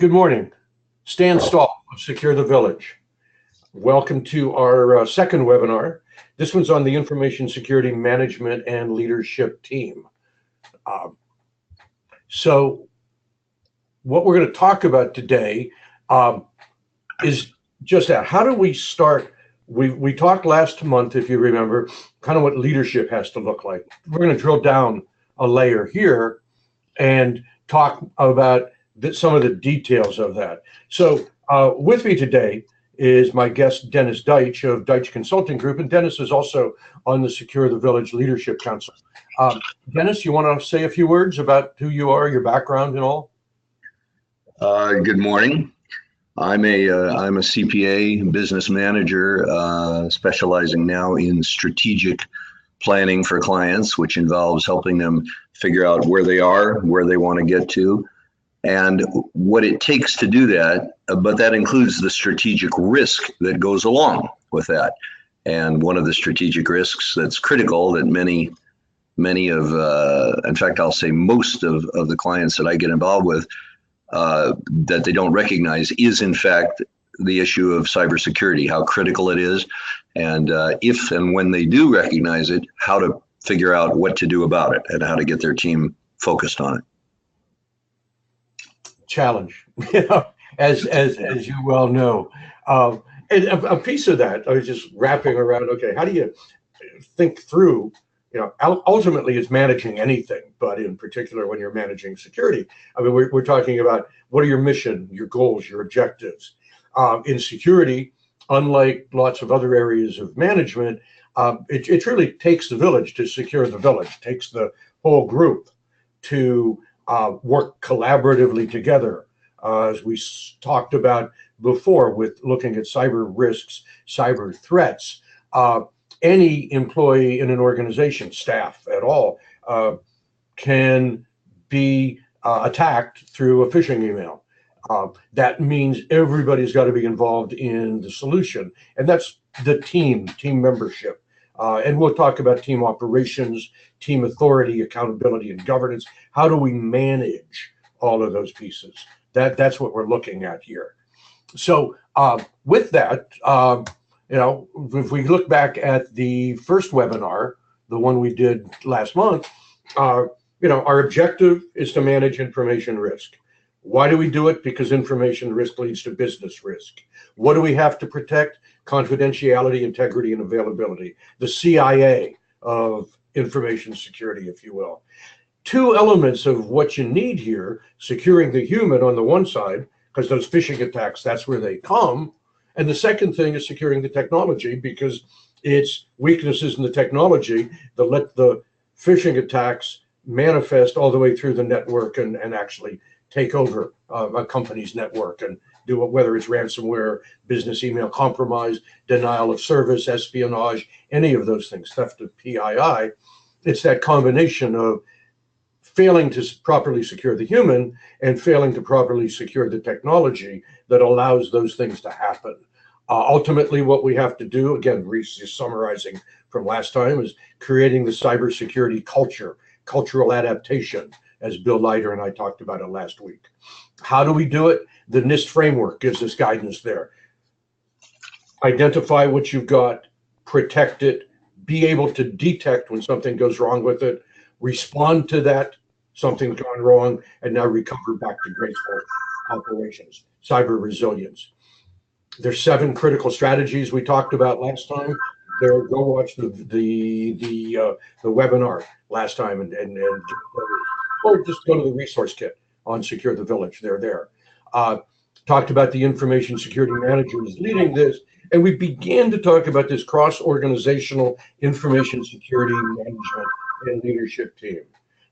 Good morning. Stan Stahl of Secure the Village. Welcome to our second webinar. This one's on the Information Security Management and Leadership Team. So what we're going to talk about today is just that. How do we start? We talked last month, if you remember, kind of what leadership has to look like. We're going to drill down a layer here and talk about some of the details of that. So with me today is my guest, Dennis Duitch of Duitch Consulting Group, and Dennis is also on the Secure the Village Leadership Council. Dennis, you want to say a few words about who you are, your background and all? Good morning. I'm a CPA business manager specializing now in strategic planning for clients, which involves helping them figure out where they are, where they want to get to, and what it takes to do that, but that includes the strategic risk that goes along with that. And one of the strategic risks that's critical that many of, in fact, I'll say most of the clients that I get involved with, that they don't recognize is in fact the issue of cybersecurity, how critical it is, and if and when they do recognize it, how to figure out what to do about it and how to get their team focused on it. Challenge, as you well know. And a piece of that, I was just wrapping around, okay, how do you think through, ultimately it's managing anything, but in particular when you're managing security. I mean, we're talking about what are your mission, your goals, your objectives. In security, unlike lots of other areas of management, it really takes the village to secure the village, takes the whole group to work collaboratively together, as we talked about before with looking at cyber risks, cyber threats. Any employee in an organization, staff at all, can be attacked through a phishing email. That means everybody's got to be involved in the solution, and that's the team membership. And we'll talk about team operations, team authority, accountability, and governance. How do we manage all of those pieces? That's what we're looking at here. So with that, if we look back at the first webinar, the one we did last month, our objective is to manage information risk. Why do we do it? Because information risk leads to business risk. What do we have to protect? Confidentiality, integrity, and availability. The CIA of information security, if you will. Two elements of what you need here: securing the human on the one side, because those phishing attacks, that's where they come. And the second thing is securing the technology, because it's weaknesses in the technology that let the phishing attacks manifest all the way through the network and actually take over a company's network and do it, whether it's ransomware, business email compromise, denial of service, espionage, any of those things, theft of PII. It's that combination of failing to properly secure the human and failing to properly secure the technology that allows those things to happen. Ultimately, what we have to do, again, just summarizing from last time, is creating the cybersecurity culture, cultural adaptation, as Bill Leiter and I talked about it last week. How do we do it? The NIST framework gives us guidance there. Identify what you've got, protect it, be able to detect when something goes wrong with it, respond to that, something's gone wrong, and now recover back to graceful operations, cyber resilience. There's 7 critical strategies we talked about last time. Go watch the webinar last time and or just go to the resource kit on Secure the Village. They're there. Talked about the information security manager is leading this, and we began to talk about this cross-organizational information security management and leadership team.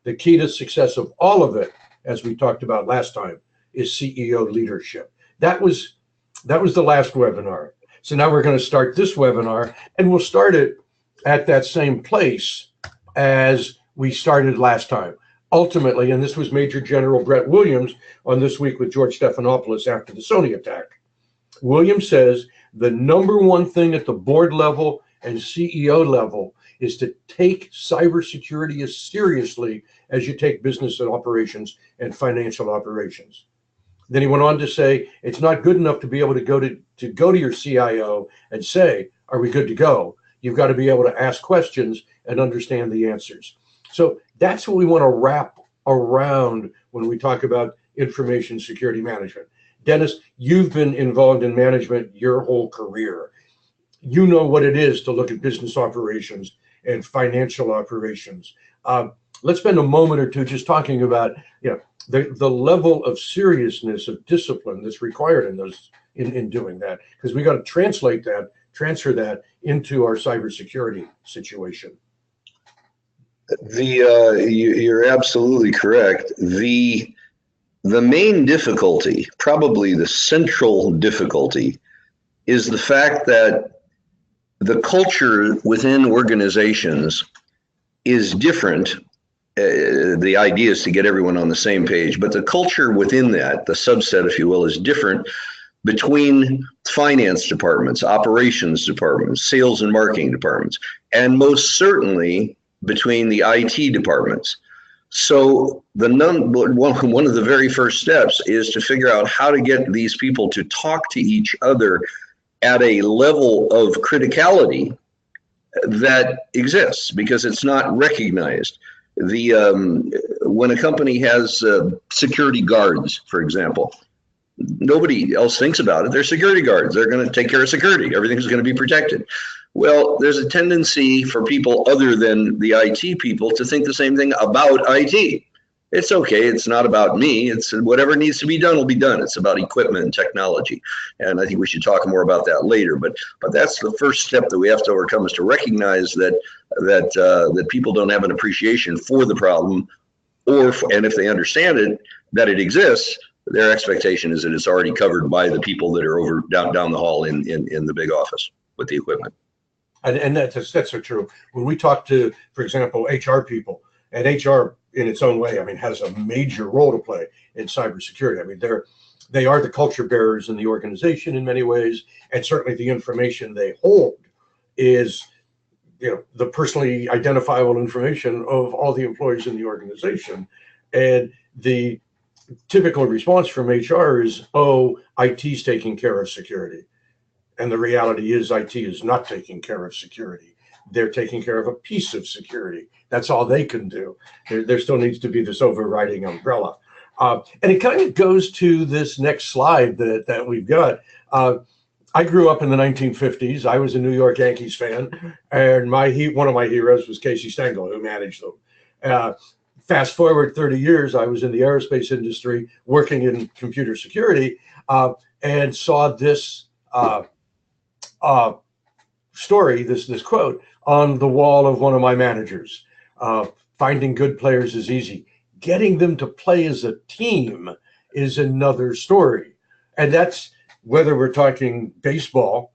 The key to success of all of it, as we talked about last time, is CEO leadership. That was the last webinar. So now we're going to start this webinar, and we'll start it at that same place as we started last time. Ultimately, and this was Major General Brett Williams on This Week with George Stephanopoulos after the Sony attack. Williams says the #1 thing at the board level and CEO level is to take cybersecurity as seriously as you take business and operations and financial operations. Then he went on to say, it's not good enough to be able to go to your CIO and say, are we good to go? You've got to be able to ask questions and understand the answers. So that's what we want to wrap around when we talk about information security management. Dennis, you've been involved in management your whole career. You know what it is to look at business operations and financial operations. Let's spend a moment or two just talking about, the level of seriousness of discipline that's required in doing that, because we got to transfer that into our cybersecurity situation. You're absolutely correct. The main difficulty, probably the central difficulty, is the fact that the culture within organizations is different. The idea is to get everyone on the same page, but the culture within that, the subset, if you will, is different between finance departments, operations departments, sales and marketing departments, and most certainly between the IT departments. So one of the very first steps is to figure out how to get these people to talk to each other at a level of criticality that exists, because it's not recognized. When a company has security guards, for example, nobody else thinks about it. They're security guards. They're going to take care of security. Everything's going to be protected. Well, there's a tendency for people other than the IT people to think the same thing about IT. It's okay. It's not about me. It's whatever needs to be done will be done. It's about equipment and technology. And I think we should talk more about that later. But that's the first step that we have to overcome, is to recognize that people don't have an appreciation for the problem, and if they understand it, that it exists, their expectation is that it's already covered by the people that are over down the hall in the big office with the equipment. And that's so true. When we talk to, for example, HR people, and HR in its own way, has a major role to play in cybersecurity. They are the culture bearers in the organization in many ways, and certainly the information they hold is, the personally identifiable information of all the employees in the organization. And the typical response from HR is, oh, IT's taking care of security. And the reality is IT is not taking care of security. They're taking care of a piece of security. That's all they can do. There still needs to be this overriding umbrella. And it kind of goes to this next slide that we've got. I grew up in the 1950s. I was a New York Yankees fan, and one of my heroes was Casey Stengel, who managed them. Fast forward 30 years, I was in the aerospace industry working in computer security, and saw this story, this quote on the wall of one of my managers. Finding good players is easy. Getting them to play as a team is another story. And that's whether we're talking baseball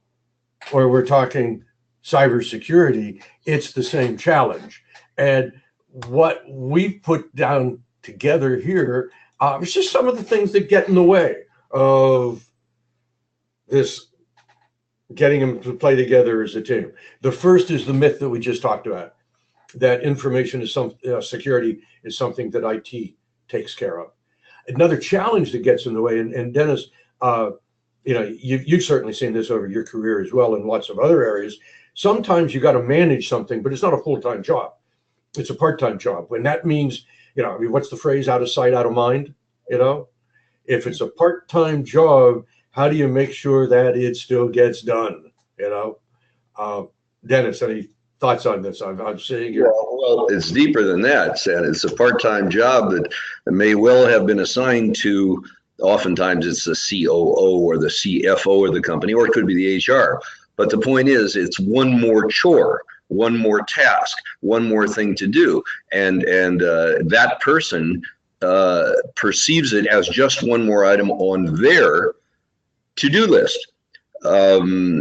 or we're talking cybersecurity, it's the same challenge. And what we've put down together here is just some of the things that get in the way of this getting them to play together as a team. The first is the myth that we just talked about, that information is security is something that IT takes care of. Another challenge that gets in the way, and Dennis, you've certainly seen this over your career as well in lots of other areas. Sometimes you got to manage something, but it's not a full-time job. It's a part-time job. And that means, what's the phrase, out of sight, out of mind? If it's a part-time job, how do you make sure that it still gets done? Dennis, any thoughts on this? I'm seeing you. Well, it's deeper than that, Stan. It's a part-time job that may well have been assigned to, oftentimes it's the COO or the CFO of the company, or it could be the HR. But the point is, it's one more chore, one more task, one more thing to do. And that person perceives it as just one more item on their to-do list. The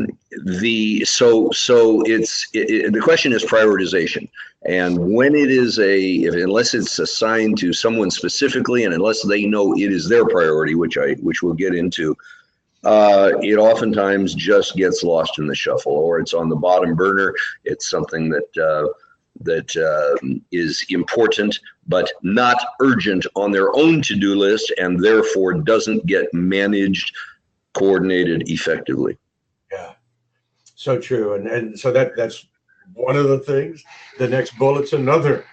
question is prioritization, and when it is unless it's assigned to someone specifically, and unless they know it is their priority, which we'll get into, it oftentimes just gets lost in the shuffle, or it's on the bottom burner. It's something that is important but not urgent on their own to-do list, and therefore doesn't get managed, coordinated effectively. Yeah, so true. And so that's one of the things. The next bullet's another.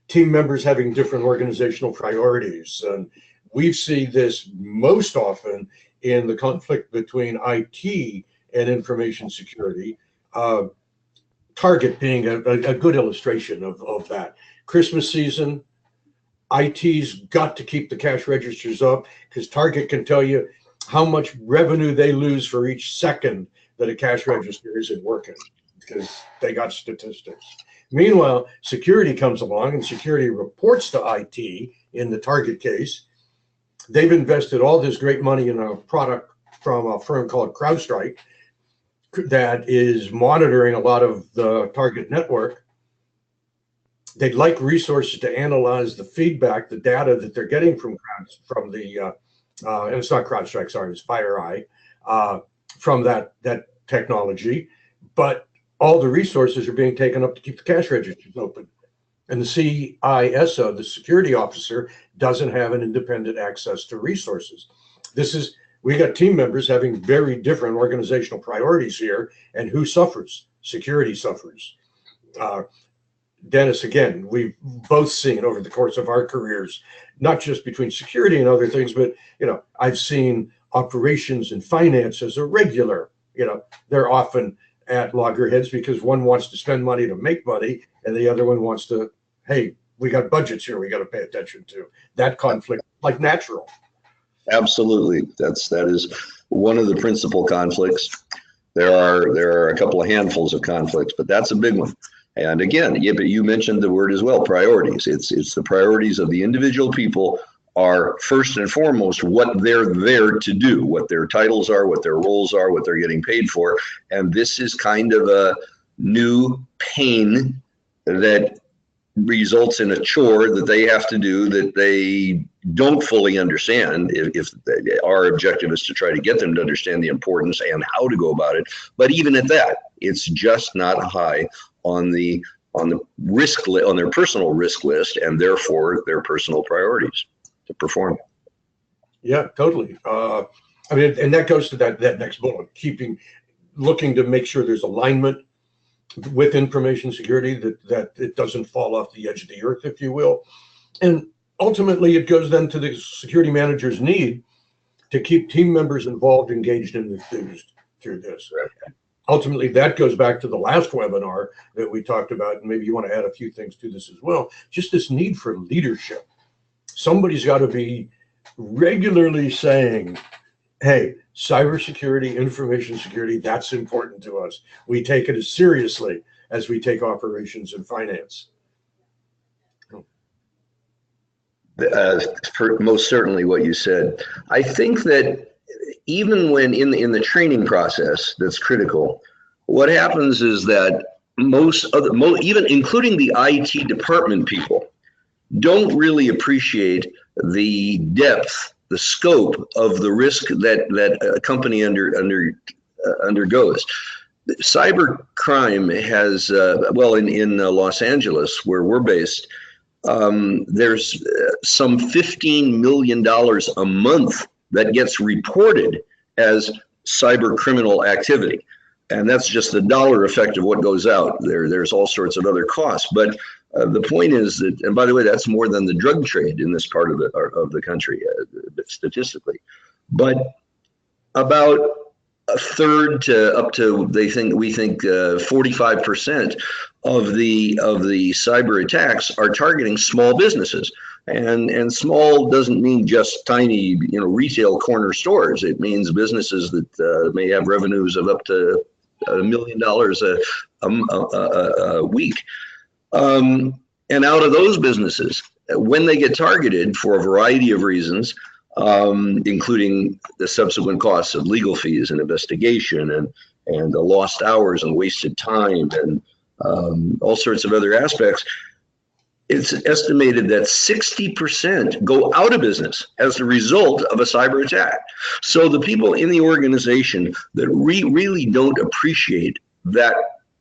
Team members having different organizational priorities. And we see this most often in the conflict between IT and information security. Target being a good illustration of that. Christmas season, IT's got to keep the cash registers up because Target can tell you how much revenue they lose for each second that a cash register isn't working because they got statistics. Meanwhile, security comes along and security reports to IT in the Target case. They've invested all this great money in a product from a firm called CrowdStrike that is monitoring a lot of the Target network. They'd like resources to analyze the feedback, the data that they're getting from the and it's not CrowdStrike, sorry, it's FireEye, from that technology, but all the resources are being taken up to keep the cash registers open. And the CISO, the security officer, doesn't have an independent access to resources. We got team members having very different organizational priorities here, and who suffers? Security suffers. Dennis, again, we've both seen over the course of our careers, not just between security and other things, but I've seen operations and finance as a regular. They're often at loggerheads because one wants to spend money to make money, and the other one wants to, hey, we got budgets here we got to pay attention to. That conflict, like natural. Absolutely, that is one of the principal conflicts. There are a couple of handfuls of conflicts, but that's a big one. And again, but you mentioned the word as well, priorities. It's the priorities of the individual people are first and foremost what they're there to do, what their titles are, what their roles are, what they're getting paid for. And this is kind of a new pain that results in a chore that they have to do that they don't fully understand. If our objective is to try to get them to understand the importance and how to go about it. But even at that, it's just not high on the risk on their personal risk list, and therefore their personal priorities to perform. Yeah, totally. And that goes to that next bullet, looking to make sure there's alignment with information security, that it doesn't fall off the edge of the earth, if you will. And ultimately, it goes then to the security manager's need to keep team members involved, engaged, and enthused through this. Right. Ultimately, that goes back to the last webinar that we talked about, and maybe you want to add a few things to this as well. Just this need for leadership. Somebody's got to be regularly saying, hey, cybersecurity, information security, that's important to us. We take it as seriously as we take operations and finance. Most certainly what you said. I think that even when in the training process that's critical, what happens is that even including the IT department people, don't really appreciate the depth, the scope of the risk that a company undergoes. Cybercrime has, in Los Angeles, where we're based, there's some $15 million a month that gets reported as cyber criminal activity. And that's just the dollar effect of what goes out. There's all sorts of other costs. But the point is that, and by the way, that's more than the drug trade in this part of the country, statistically. But about a third to up to, we think 45% of the cyber attacks are targeting small businesses. And small doesn't mean just tiny, retail corner stores. It means businesses that may have revenues of up to $1 million a week. And out of those businesses, when they get targeted for a variety of reasons, including the subsequent costs of legal fees and investigation and the lost hours and wasted time and all sorts of other aspects, it's estimated that 60% go out of business as a result of a cyber attack. So the people in the organization that really don't appreciate that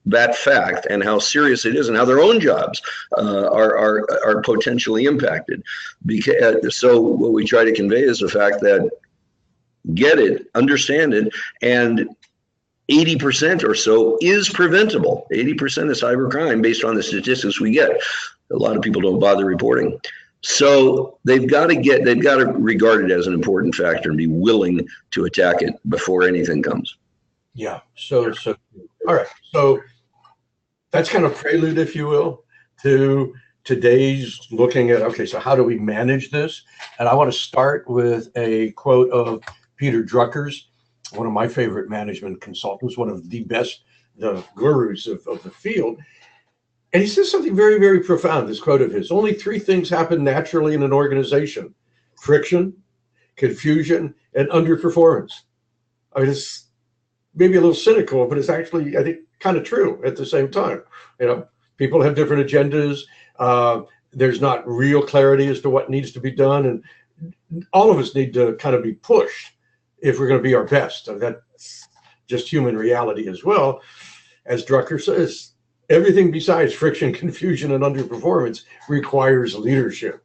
that fact and how serious it is, and how their own jobs are potentially impacted. Because so what we try to convey is the fact that get it, understand it, and 80% or so is preventable. 80% of cybercrime, based on the statistics we get. A lot of people don't bother reporting. So they've got to regard it as an important factor and be willing to attack it before anything comes. Yeah. So all right. So that's kind of prelude, if you will, to today's looking at, okay, so how do we manage this? And I want to start with a quote of Peter Drucker's, one of my favorite management consultants, one of the best, the gurus of the field. And he says something very, very profound, this quote of his: only three things happen naturally in an organization: friction, confusion, and underperformance. I mean, it's maybe a little cynical, but it's actually, I think, kind of true at the same time. You know, people have different agendas. There's not real clarity as to what needs to be done. And all of us need to kind of be pushed if we're going to be our best. And that's just human reality as well. As Drucker says, everything besides friction, confusion, and underperformance requires leadership.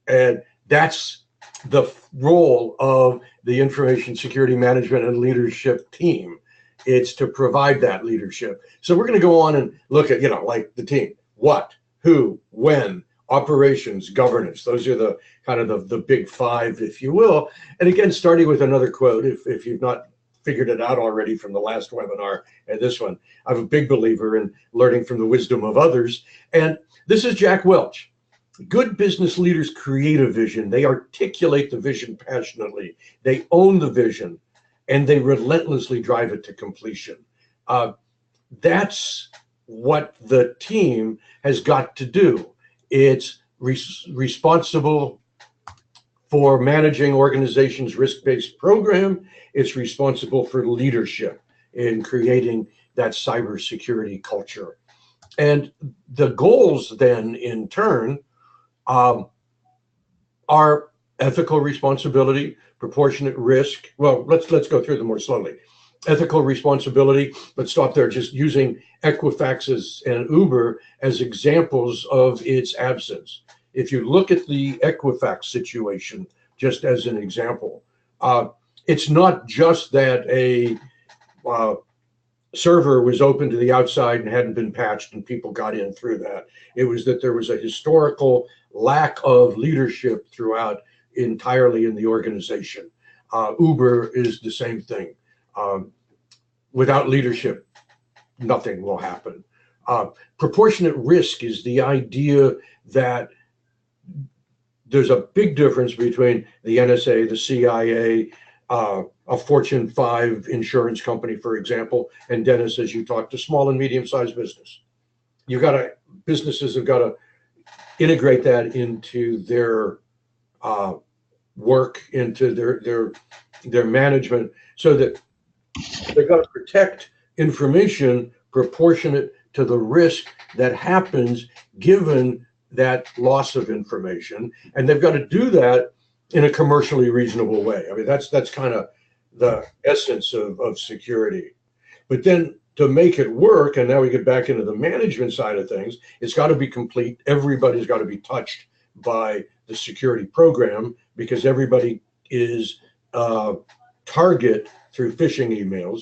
And that's the role of the information security management and leadership team. It's to provide that leadership. So we're going to go on and look at, like the team: what, who, when, operations, governance. Those are the kind of the big five, if you will. And again, starting with another quote, if you've not figured it out already from the last webinar and this one, I'm a big believer in learning from the wisdom of others. And this is Jack Welch. Good business leaders create a vision. They articulate the vision passionately. They own the vision, and they relentlessly drive it to completion. That's what the team has got to do. It's responsible for managing organizations' risk-based program. It's responsible for leadership in creating that cybersecurity culture. And the goals then, in turn, are ethical responsibility, proportionate risk. Well, let's go through them more slowly. Ethical responsibility, let's stop there, just using Equifax and Uber as examples of its absence. If you look at the Equifax situation, just as an example, it's not just that a server was open to the outside and hadn't been patched and people got in through that. It was that there was a historical lack of leadership throughout entirely in the organization. Uber is the same thing. Without leadership, nothing will happen. Proportionate risk is the idea that there's a big difference between the NSA, the CIA, a Fortune 5 insurance company, for example, and Dennis, as you talked to small and medium-sized business. Businesses have got to integrate that into their work, into their management, so that they've got to protect information proportionate to the risk that happens given that loss of information, and they've got to do that in a commercially reasonable way. I mean, that's kind of the essence of security. But then to make it work, and now we get back into the management side of things, it's got to be complete. Everybody's got to be touched by the security program, because everybody is target through phishing emails.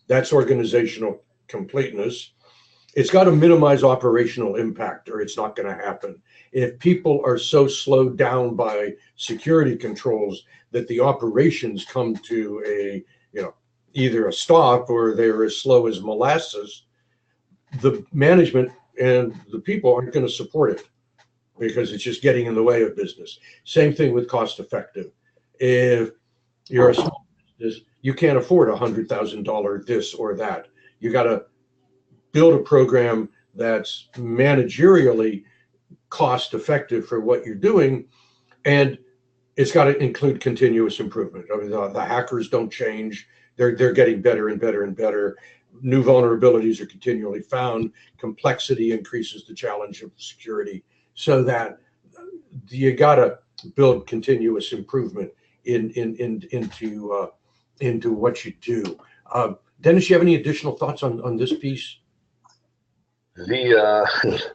That's organizational completeness. It's got to minimize operational impact, or it's not going to happen. If people are so slowed down by security controls that the operations come to either a stop or they're as slow as molasses, the management and the people aren't going to support it, because it's just getting in the way of business. Same thing with cost effective. If you're a small business, you can't afford $100,000 this or that. You got to build a program that's managerially cost effective for what you're doing, and it's got to include continuous improvement. I mean, the hackers don't change. They're getting better and better and better. New vulnerabilities are continually found. Complexity increases the challenge of security, so that you got to build continuous improvement into what you do. Dennis, you have any additional thoughts on this piece? The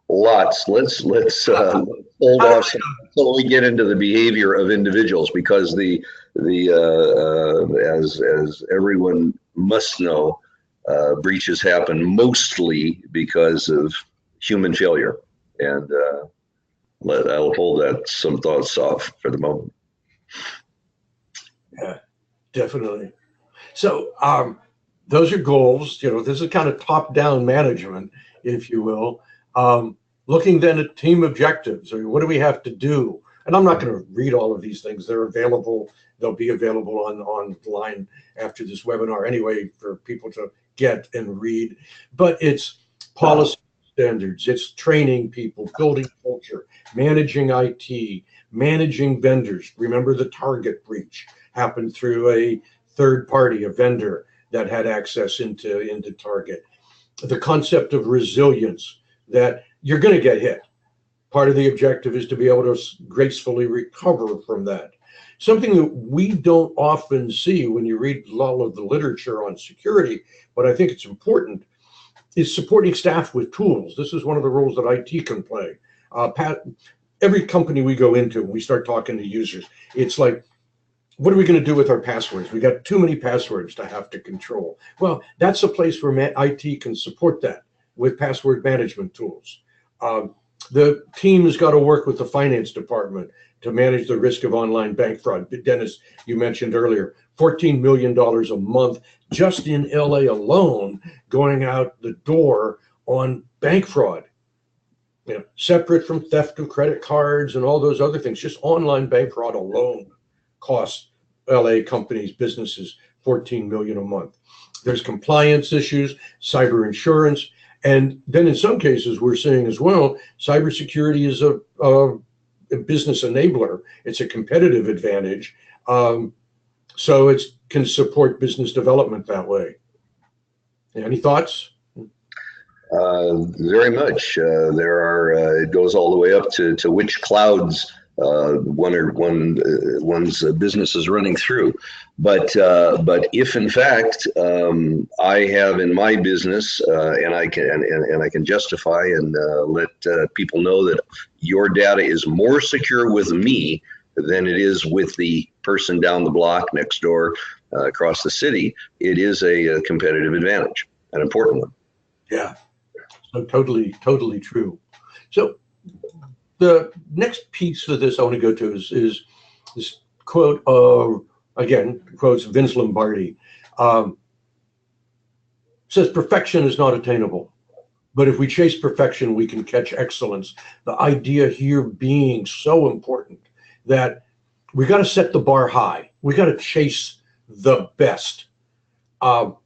lots. Let's hold off until we get into the behavior of individuals, because as everyone must know, breaches happen mostly because of human failure, and I'll hold that some thoughts off for the moment. Yeah, definitely. So those are goals. This is kind of top-down management, if you will. Looking then at team objectives. I mean, what do we have to do? And I'm not going to read all of these things. They're available. They'll be available online after this webinar anyway for people to get and read. But it's policy standards. It's training people, building culture, managing IT, managing vendors. Remember, the Target breach happened through a third party, a vendor that had access into Target. The concept of resilience, that you're going to get hit. Part of the objective is to be able to gracefully recover from that. Something that we don't often see when you read all of the literature on security, but I think it's important, is supporting staff with tools. This is one of the roles that IT can play. Every company we go into, we start talking to users, it's like, what are we going to do with our passwords? We got too many passwords to have to control. Well, that's a place where IT can support that with password management tools. The team has got to work with the finance department to manage the risk of online bank fraud. Dennis, you mentioned earlier, $14 million a month just in LA alone going out the door on bank fraud. Separate from theft of credit cards and all those other things, just online bank fraud alone costs LA companies, businesses, $14 million a month. There's compliance issues, cyber insurance, and then in some cases we're seeing as well, cybersecurity is a business enabler. It's a competitive advantage, so it can support business development that way. Any thoughts? Very much. It goes all the way up to which clouds one's business is running through. But if in fact I have in my business and I can justify and let people know that your data is more secure with me than it is with the person down the block, next door, across the city, it is a competitive advantage, an important one. Yeah, so totally true. So the next piece of this I want to go to is this quote of, again, quotes Vince Lombardi. Says, perfection is not attainable, but if we chase perfection, we can catch excellence. The idea here being so important that we got to set the bar high. We got to chase the best. We're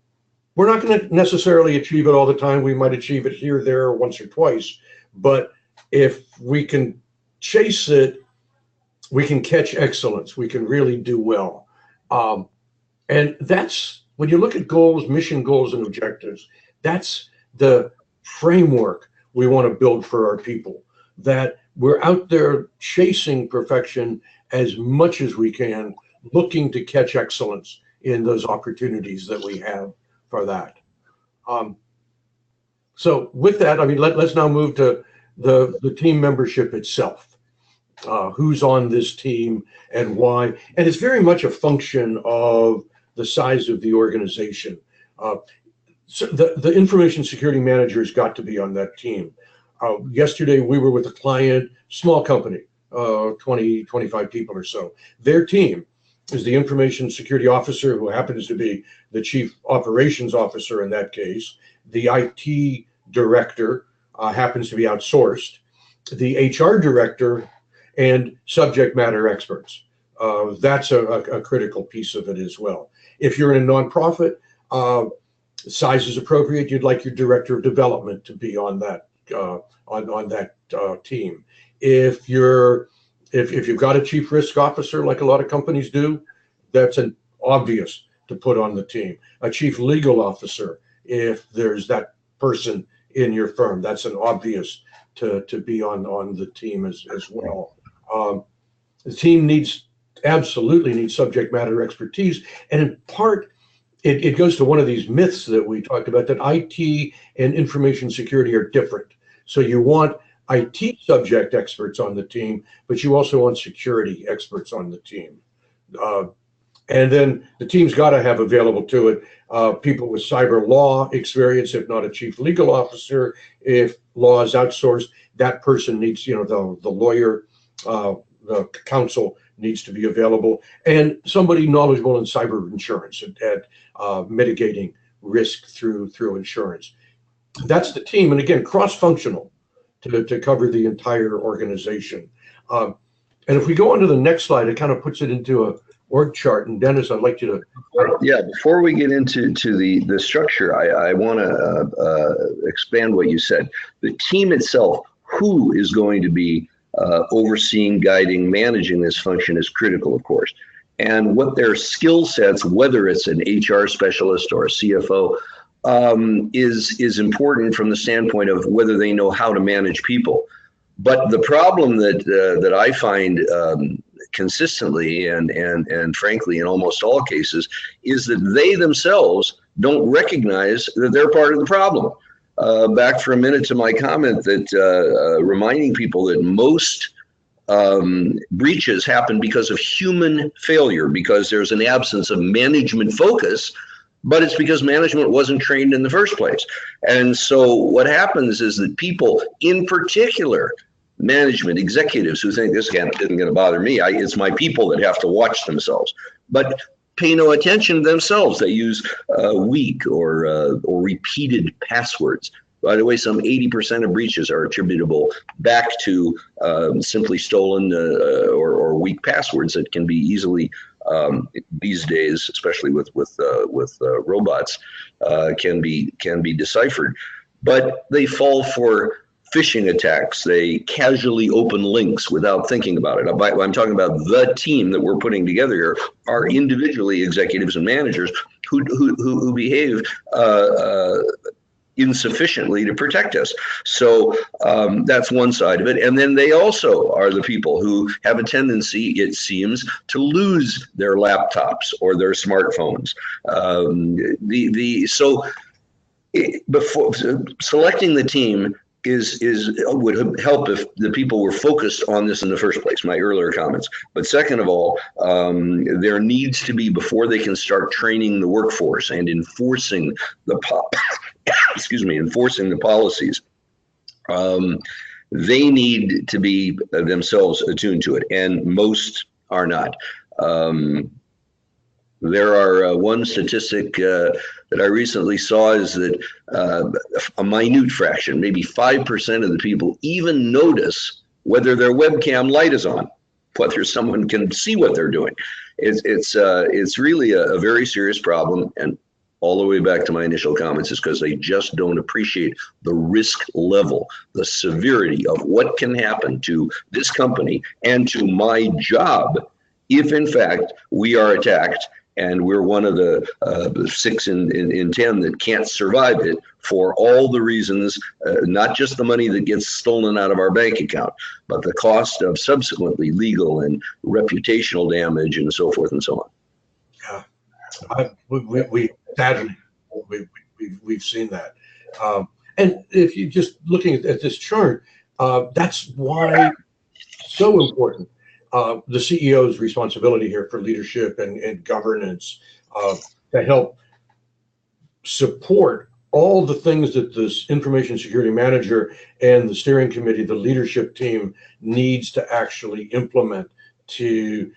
not going to necessarily achieve it all the time. We might achieve it here, there, once or twice, but if we can chase it, we can catch excellence. We can really do well. And that's, when you look at goals, mission goals, and objectives, that's the framework we want to build for our people, that we're out there chasing perfection as much as we can, looking to catch excellence in those opportunities that we have for that. So with that, I mean, let's now move to the team membership itself. Who's on this team and why? And it's very much a function of the size of the organization. So the information security manager has got to be on that team. Yesterday, we were with a client, small company, 20, 25 people or so. Their team is the information security officer, who happens to be the chief operations officer in that case. The IT director happens to be outsourced. The HR director and subject matter experts. That's a critical piece of it as well. If you're in a nonprofit, size is appropriate. You'd like your director of development to be on that team. If you've got a chief risk officer, like a lot of companies do, that's an obvious to put on the team. A chief legal officer, if there's that person in your firm, that's an obvious to be on the team as well. The team absolutely needs subject matter expertise, and in part, it goes to one of these myths that we talked about, that IT and information security are different. So you want IT subject experts on the team, but you also want security experts on the team. And then the team's got to have available to it people with cyber law experience, if not a chief legal officer. If law is outsourced, that person needs, the lawyer, the counsel needs to be available, and somebody knowledgeable in cyber insurance at mitigating risk through insurance. That's the team, and again, cross-functional to cover the entire organization. And if we go on to the next slide, it kind of puts it into a org chart. And Dennis, I'd like you to. Yeah, before we get into the structure, I want to expand what you said. The team itself, who is going to be overseeing, guiding, managing this function is critical, of course. And what their skill sets, whether it's an HR specialist or a CFO, is important from the standpoint of whether they know how to manage people. But the problem that I find consistently and frankly in almost all cases is that they themselves don't recognize that they're part of the problem. Back for a minute to my comment that reminding people that most breaches happen because of human failure, because there's an absence of management focus, but it's because management wasn't trained in the first place. And so what happens is that people, in particular, management executives who think this isn't going to bother me, it's my people that have to watch themselves, but pay no attention to themselves. They use weak or repeated passwords. By the way, some 80% of breaches are attributable back to simply stolen or weak passwords that can be easily these days, especially with robots, can be deciphered. But they fall for phishing attacks. They casually open links without thinking about it. I'm talking about the team that we're putting together here are individually executives and managers who behave insufficiently to protect us. So that's one side of it. And then they also are the people who have a tendency, it seems, to lose their laptops or their smartphones. Before selecting the team would help if the people were focused on this in the first place, my earlier comments. But second of all, there needs to be, before they can start training the workforce and enforcing the enforcing the policies, they need to be themselves attuned to it, and most are not. There are one statistic that I recently saw is that a minute fraction, maybe 5% of the people even notice whether their webcam light is on, whether someone can see what they're doing. It's really a very serious problem, and all the way back to my initial comments is because they just don't appreciate the risk level, the severity of what can happen to this company and to my job if in fact we are attacked and we're one of the 6 in 10 that can't survive it for all the reasons, not just the money that gets stolen out of our bank account, but the cost of subsequently legal and reputational damage and so forth and so on. Yeah, sadly, we've seen that. And if you just looking at this chart, that's why it's so important. The CEO's responsibility here for leadership and governance to help support all the things that this information security manager and the steering committee, the leadership team, needs to actually implement to,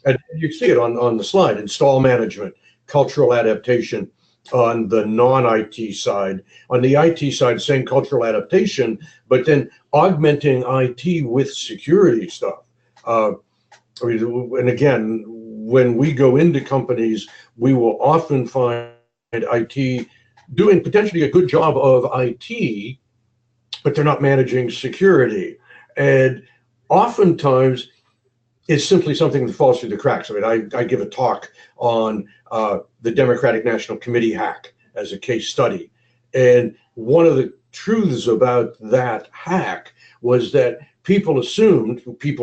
and you see it on the slide, install management, cultural adaptation on the non-IT side. On the IT side, same cultural adaptation, but then augmenting IT with security stuff. And again, when we go into companies, we will often find IT doing potentially a good job of IT, but they're not managing security. And oftentimes, it's simply something that falls through the cracks. I mean, I give a talk on the Democratic National Committee hack as a case study. And one of the truths about that hack was that people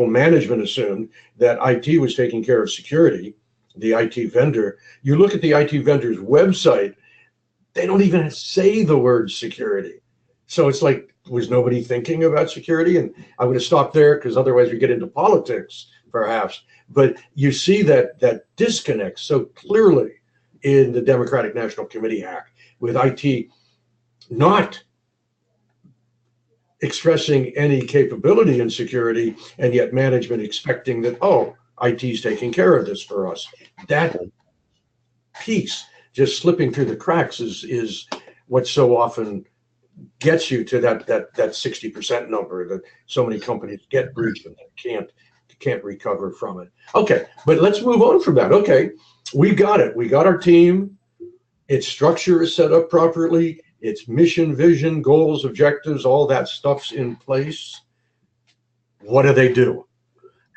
management assumed that IT was taking care of security, the IT vendor. You look at the IT vendor's website, they don't even say the word security. So it's like, was nobody thinking about security? And I'm going to stop there because otherwise we get into politics, perhaps. But you see that disconnect so clearly in the Democratic National Committee hack, with IT not expressing any capability in security, and yet management expecting that, oh, IT is taking care of this for us. That piece just slipping through the cracks is what so often gets you to that 60% number that so many companies get breached and can't recover from it. Okay, but let's move on from that. Okay, we got it. We got our team. Its structure is set up properly. Its mission, vision, goals, objectives, all that stuff's in place. What do they do?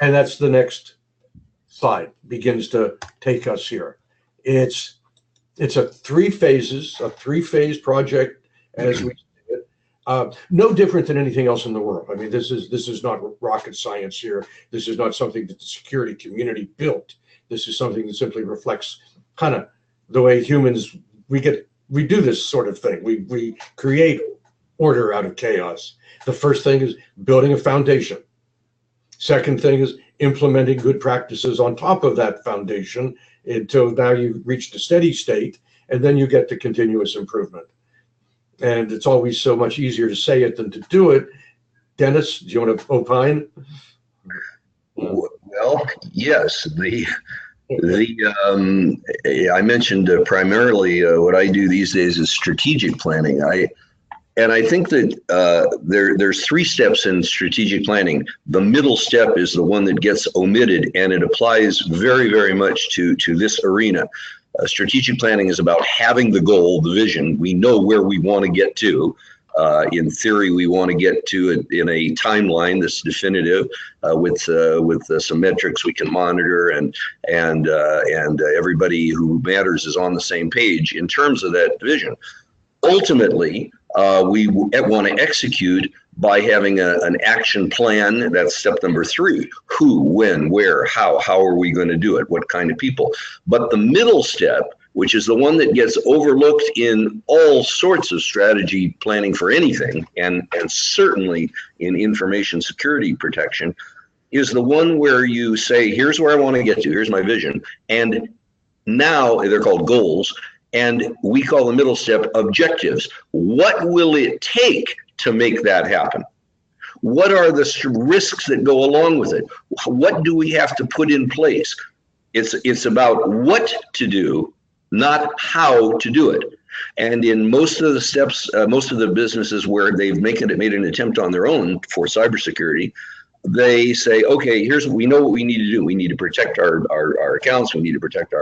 And that's the next slide begins to take us here. It's a three-phase project as we see it. No different than anything else in the world. I mean, this is not rocket science here. This is not something that the security community built. This is something that simply reflects kind of the way humans, we do this sort of thing. We create order out of chaos. The first thing is building a foundation. Second thing is implementing good practices on top of that foundation until now you've reached a steady state, and then you get to continuous improvement. And it's always so much easier to say it than to do it. Dennis, do you want to opine? Well, yes. I mentioned primarily what I do these days is strategic planning. I think that there's 3 steps in strategic planning. The middle step is the one that gets omitted, and it applies very, very much to this arena. Strategic planning is about having the goal, the vision. We know where we want to get to. In theory, we want to get to it in a timeline that's definitive, with some metrics we can monitor, and everybody who matters is on the same page in terms of that vision. Ultimately, we want to execute by having an action plan. That's step number 3. Who, when, where, how are we going to do it? What kind of people? But the middle step, which is the one that gets overlooked in all sorts of strategy planning for anything, and certainly in information security protection, is the one where you say, here's where I want to get to, here's my vision. And now they're called goals. And we call the middle step objectives. What will it take to make that happen? What are the risks that go along with it? What do we have to put in place? It's about what to do, not how to do it. And in most of the steps, most of the businesses where they've made an attempt on their own for cybersecurity, they say, okay, we know what we need to do. We need to protect our accounts. We need to protect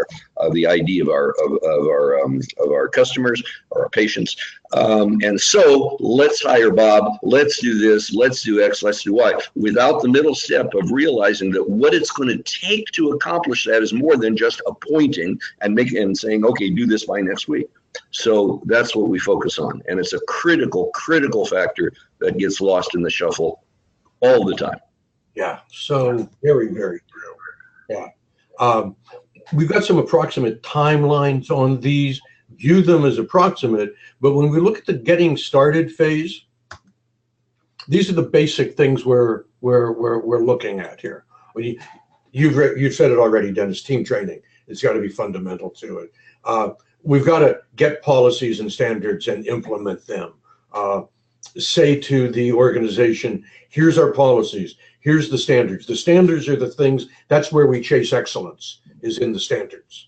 the ID of our customers or our patients. And so let's hire Bob. Let's do this. Let's do X. Let's do Y. Without the middle step of realizing that what it's going to take to accomplish that is more than just appointing and saying, okay, do this by next week. So that's what we focus on, and it's a critical factor that gets lost in the shuffle all the time. Yeah, so very, very true. Yeah. We've got some approximate timelines on these. View them as approximate, but when we look at the getting started phase, these are the basic things we're looking at here. You've said it already, Dennis. Team training. It's got to be fundamental to it. We've got to get policies and standards and implement them. Say to the organization, here's our policies. Here's the standards. The standards are the things, that's where we chase excellence, is in the standards.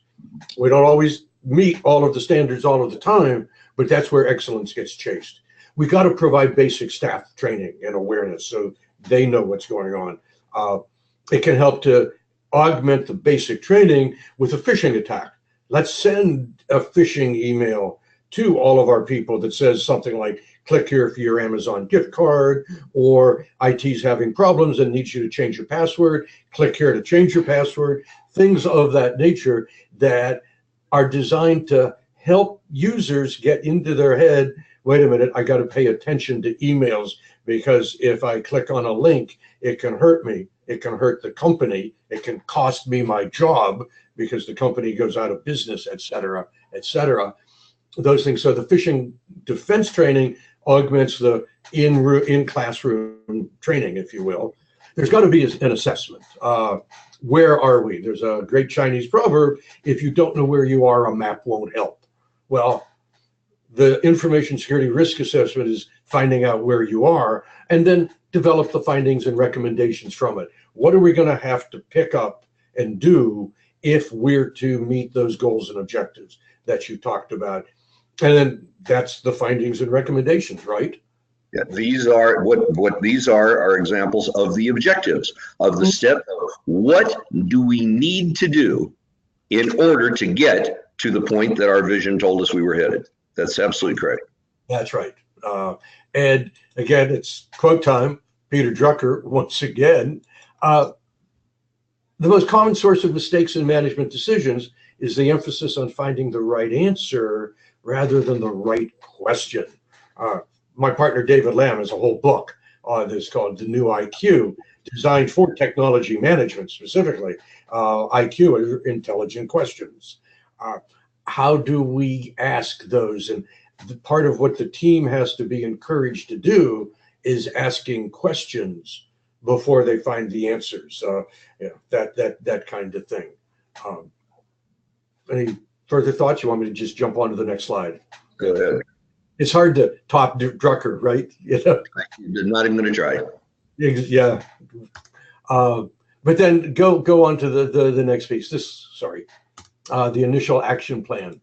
We don't always meet all of the standards all of the time, but that's where excellence gets chased. We got to provide basic staff training and awareness so they know what's going on. It can help to augment the basic training with a phishing attack. Let's send a phishing email to all of our people that says something like, click here for your Amazon gift card, or IT's having problems and needs you to change your password. Click here to change your password. Things of that nature that are designed to help users get into their head, wait a minute, I got to pay attention to emails, because if I click on a link, it can hurt me. It can hurt the company. It can cost me my job because the company goes out of business, et cetera, et cetera. Those things. So the phishing defense training augments the in classroom training, if you will. There's got to be an assessment. Where are we? There's a great Chinese proverb: if you don't know where you are, a map won't help. Well, the information security risk assessment is finding out where you are and then develop the findings and recommendations from it. What are we going to have to pick up and do if we're to meet those goals and objectives that you talked about? And then that's the findings and recommendations, right? Yeah, these are what these are examples of the objectives of the step. What do we need to do in order to get to the point that our vision told us we were headed? That's absolutely correct. That's right. And again, it's quote time. Peter Drucker, once again. The most common source of mistakes in management decisions is the emphasis on finding the right answer rather than the right question. My partner, David Lamb, has a whole book on this called The New IQ, designed for technology management specifically. IQ are intelligent questions. How do we ask those? And part of what the team has to be encouraged to do is asking questions before they find the answers. That kind of thing. Any further thoughts? You want me to just jump on to the next slide? Go ahead. It's hard to top Drucker, right? You're not even going to try. Yeah. But then go on to the next piece. The initial action plan,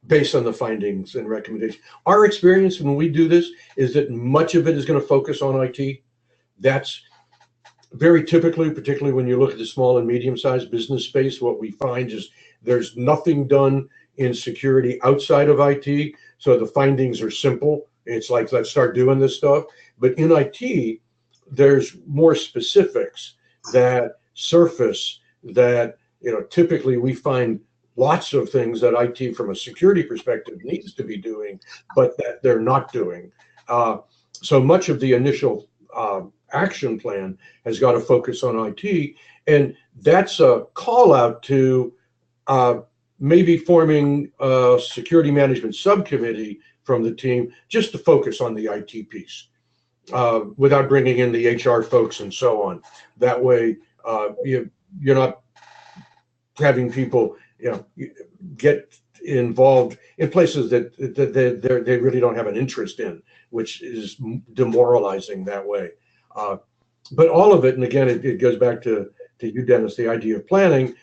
based on the findings and recommendations. Our experience when we do this is that much of it is going to focus on IT. That's very typically, particularly when you look at the small and medium-sized business space, what we find is there's nothing done in security outside of IT. So the findings are simple. It's like, let's start doing this stuff. But in IT, there's more specifics that surface that, typically we find lots of things that IT from a security perspective needs to be doing, but that they're not doing. So much of the initial action plan has got to focus on IT. And that's a call out to maybe forming a security management subcommittee from the team just to focus on the IT piece without bringing in the HR folks and so on. That way, you're not having people, get involved in places that they really don't have an interest in, which is demoralizing that way. But all of it, and again, it goes back to you, Dennis, the idea of planning.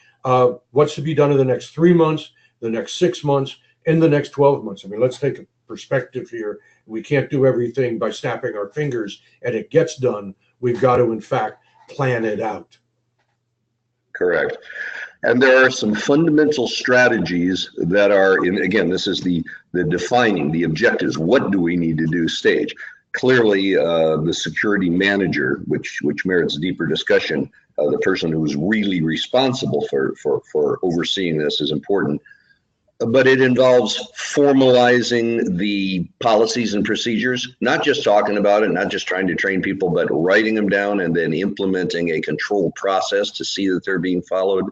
What's to be done in the next 3 months, the next 6 months, and the next 12 months. I mean, let's take a perspective here. We can't do everything by snapping our fingers and it gets done. We've got to, in fact, plan it out. Correct. And there are some fundamental strategies that are in, again, this is the defining, the objectives. What do we need to do stage? Clearly, the security manager, which merits deeper discussion, the person who is really responsible for overseeing this is important. But it involves formalizing the policies and procedures, not just talking about it, not just trying to train people, but writing them down and then implementing a control process to see that they're being followed.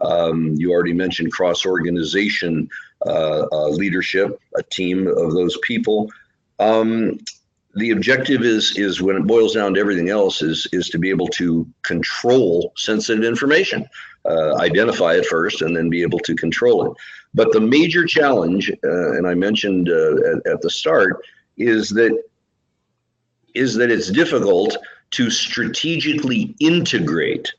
You already mentioned cross-organization leadership, a team of those people. The objective is when it boils down to everything else is to be able to control sensitive information, identify it first, and then be able to control it. But the major challenge, and I mentioned at the start, is that it's difficult to strategically integrate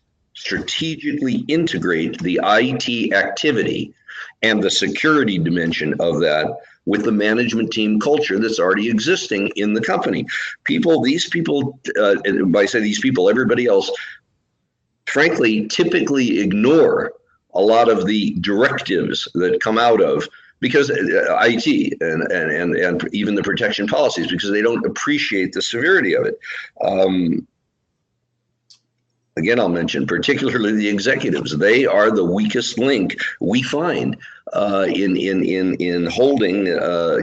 the IT activity and the security dimension of that with the management team culture that's already existing in the company. These people, by say these people, everybody else, frankly, typically ignore a lot of the directives that come out of, because IT and even the protection policies, because they don't appreciate the severity of it. Again, I'll mention particularly the executives. They are the weakest link we find in holding,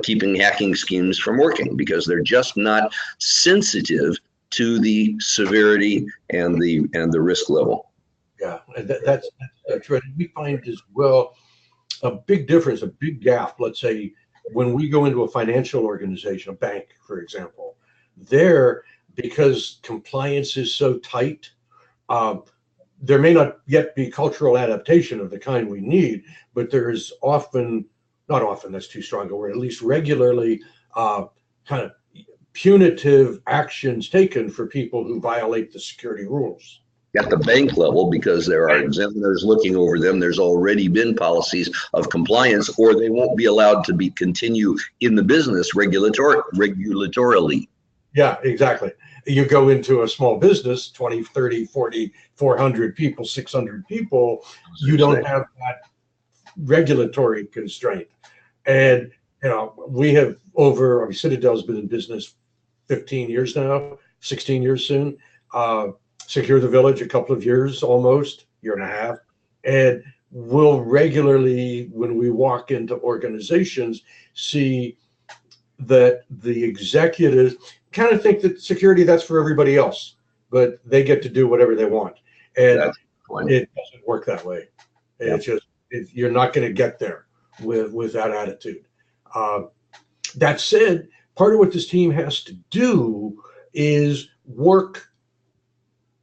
keeping hacking schemes from working, because they're just not sensitive to the severity and the risk level. Yeah, and that's right. We find as well a big difference, a big gap. Let's say when we go into a financial organization, a bank, for example, there, because compliance is so tight, um, there may not yet be cultural adaptation of the kind we need, but there is often, not often, that's too strong a word, at least regularly, kind of punitive actions taken for people who violate the security rules. At the bank level, because there are examiners looking over them, there's already been policies of compliance, or they won't be allowed to be continue in the business regulatorily. Yeah, exactly. You go into a small business, 20, 30, 40, 400 people, 600 people, you don't have that regulatory constraint. And, we have Citadel's been in business 15 years now, 16 years soon. SecureTheVillage, a couple of years almost, year and a half. And we'll regularly, when we walk into organizations, see that the executives kind of think that security, that's for everybody else, but they get to do whatever they want. And it doesn't work that way. It's just, you're not going to get there with that attitude. That said, part of what this team has to do is work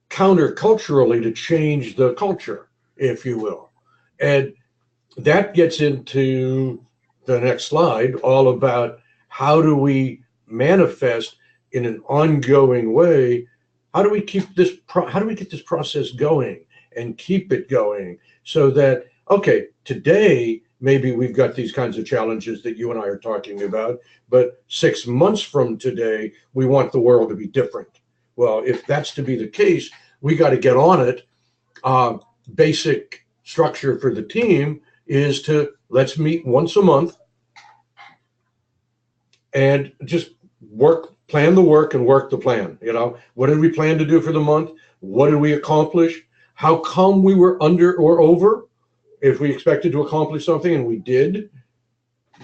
counterculturally to change the culture, if you will. And that gets into the next slide, all about how do we manifest in an ongoing way, how do we get this process going and keep it going so that, okay, today, maybe we've got these kinds of challenges that you and I are talking about, but 6 months from today, we want the world to be different. Well, if that's to be the case, we got to get on it. Basic structure for the team is to let's meet once a month and just plan the work and work the plan. What did we plan to do for the month? What did we accomplish? How come we were under or over? If we expected to accomplish something and we did,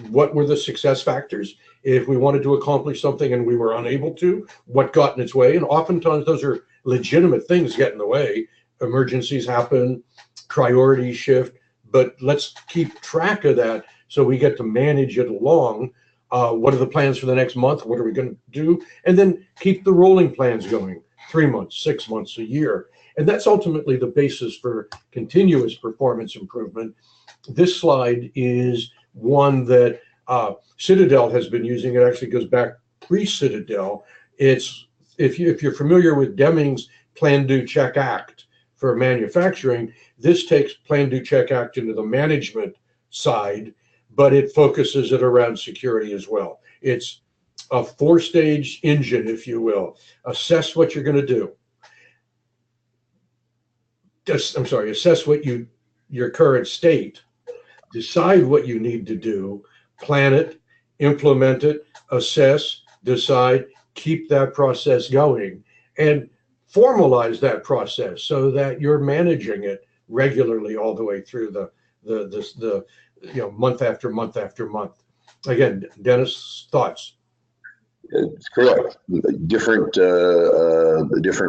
what were the success factors? If we wanted to accomplish something and we were unable to, what got in its way? And oftentimes those are legitimate things get in the way. Emergencies happen, priorities shift, but let's keep track of that so we get to manage it along. What are the plans for the next month? What are we going to do? And then keep the rolling plans going, 3 months, 6 months, a year. And that's ultimately the basis for continuous performance improvement. This slide is one that Citadel has been using. It actually goes back pre-Citadel. It's if you're familiar with Deming's PlanDoCheckAct for manufacturing, this takes PlanDoCheckAct into the management side, but it focuses it around security as well. It's a 4-stage engine, if you will. Assess what you're going to do. Assess what your current state, decide what you need to do, plan it, implement it, assess, decide, keep that process going, and formalize that process so that you're managing it regularly all the way through the month after month after month. Again, Dennis, thoughts? It's correct. Different